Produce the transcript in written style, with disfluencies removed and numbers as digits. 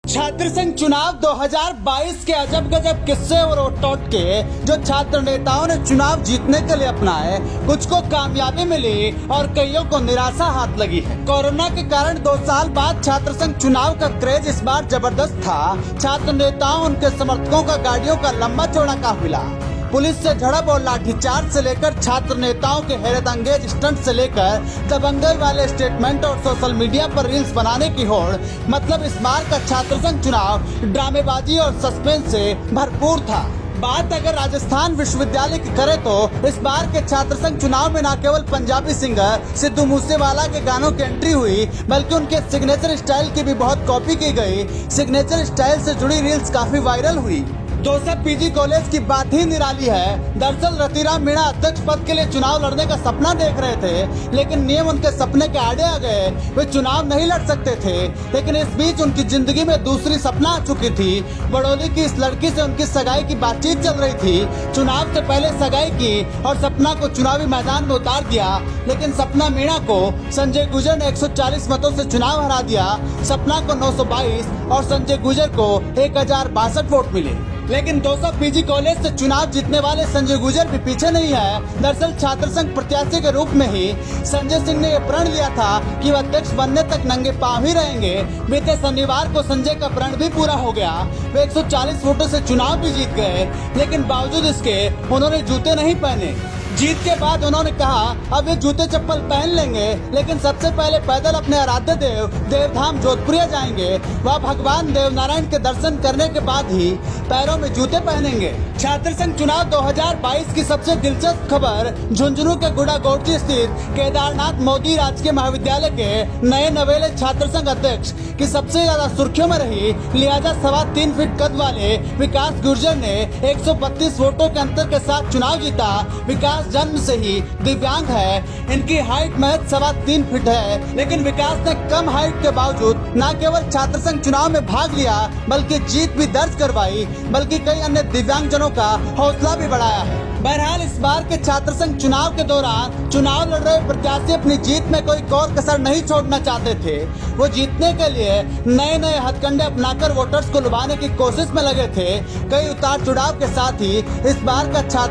छात्र संघ चुनाव 2022 के अजब गजब किस्से और टोटके जो छात्र नेताओं ने चुनाव जीतने के लिए अपनाए, कुछ को कामयाबी मिली और कईयों को निराशा हाथ लगी है। कोरोना के कारण 2 साल बाद छात्र संघ चुनाव का क्रेज इस बार जबरदस्त था। छात्र नेताओं उनके समर्थकों का गाड़ियों का लंबा चौड़ा काफिला, पुलिस से झड़प और लाठीचार्ज से लेकर छात्र नेताओं के हैरत अंगेज स्टंट से लेकर दबंगई वाले स्टेटमेंट और सोशल मीडिया पर रील्स बनाने की होड़, मतलब इस बार का छात्र संघ चुनाव ड्रामेबाजी और सस्पेंस से भरपूर था। बात अगर राजस्थान विश्वविद्यालय की करे तो इस बार के छात्र संघ चुनाव में न केवल पंजाबी सिंगर सिद्धू मूसेवाला के गानों की एंट्री हुई, बल्कि उनके सिग्नेचर स्टाइल की भी बहुत कॉपी की गई। सिग्नेचर स्टाइल से जुड़ी रील्स काफी वायरल हुई। जोसेफ पीजी कॉलेज की बात ही निराली है। दरअसल रतिराम मीणा अध्यक्ष पद के लिए चुनाव लड़ने का सपना देख रहे थे, लेकिन नियम उनके सपने के आड़े आ गए। वे चुनाव नहीं लड़ सकते थे, लेकिन इस बीच उनकी जिंदगी में दूसरी सपना आ चुकी थी। बड़ौली की इस लड़की से उनकी सगाई की बातचीत चल रही थी। चुनाव से पहले सगाई की और सपना को चुनावी मैदान में उतार दिया, लेकिन सपना मीणा को संजय गुर्जर ने 140 मतों से चुनाव हरा दिया। सपना को 922 और संजय गुर्जर को 1062 वोट मिले। लेकिन जोसेफ पीजी कॉलेज से चुनाव जीतने वाले संजय गुर्जर भी पीछे नहीं है। दरअसल छात्र संघ प्रत्याशी के रूप में ही संजय सिंह ने यह प्रण लिया था कि वह अध्यक्ष बनने तक नंगे पांव ही रहेंगे। बीते शनिवार को संजय का प्रण भी पूरा हो गया। वे 140 वोटों से चुनाव भी जीत गए, लेकिन बावजूद इसके उन्होंने जूते नहीं पहने। जीत के बाद उन्होंने कहा अब वे जूते चप्पल पहन लेंगे, लेकिन सबसे पहले पैदल अपने आराध्य देव देवधाम जोधपुरिया जाएंगे। वह भगवान देवनारायण के दर्शन करने के बाद ही पैरों में जूते पहनेंगे। छात्र संघ चुनाव 2022 की सबसे दिलचस्प खबर झुंझुनू के गुड़ागोड़जी स्थित केदारनाथ मोदी राजकीय महाविद्यालय के नए नवेले छात्र संघ अध्यक्ष की सबसे ज्यादा सुर्खियों में रही। लिहाजा 3.25 फीट कद वाले विकास गुर्जर ने 132 वोटों के अंतर के साथ चुनाव जीता। विकास जन्म से ही दिव्यांग है। इनकी हाइट महज 3.25 फीट है, लेकिन विकास ने कम हाइट के बावजूद न केवल छात्र संघ चुनाव में भाग लिया, बल्कि जीत भी दर्ज करवाई, बल्कि कई अन्य दिव्यांगजनों का हौसला भी बढ़ाया है। बहरहाल इस बार के छात्र संघ चुनाव के दौरान चुनाव लड़ रहे प्रत्याशी अपनी जीत में कोई और कसर नहीं छोड़ना चाहते थे। वो जीतने के लिए नए नए हथकंडे अपनाकर वोटर्स को लुभाने की कोशिश में लगे थे। कई उतार चढ़ाव के साथ ही इस बार का छात्र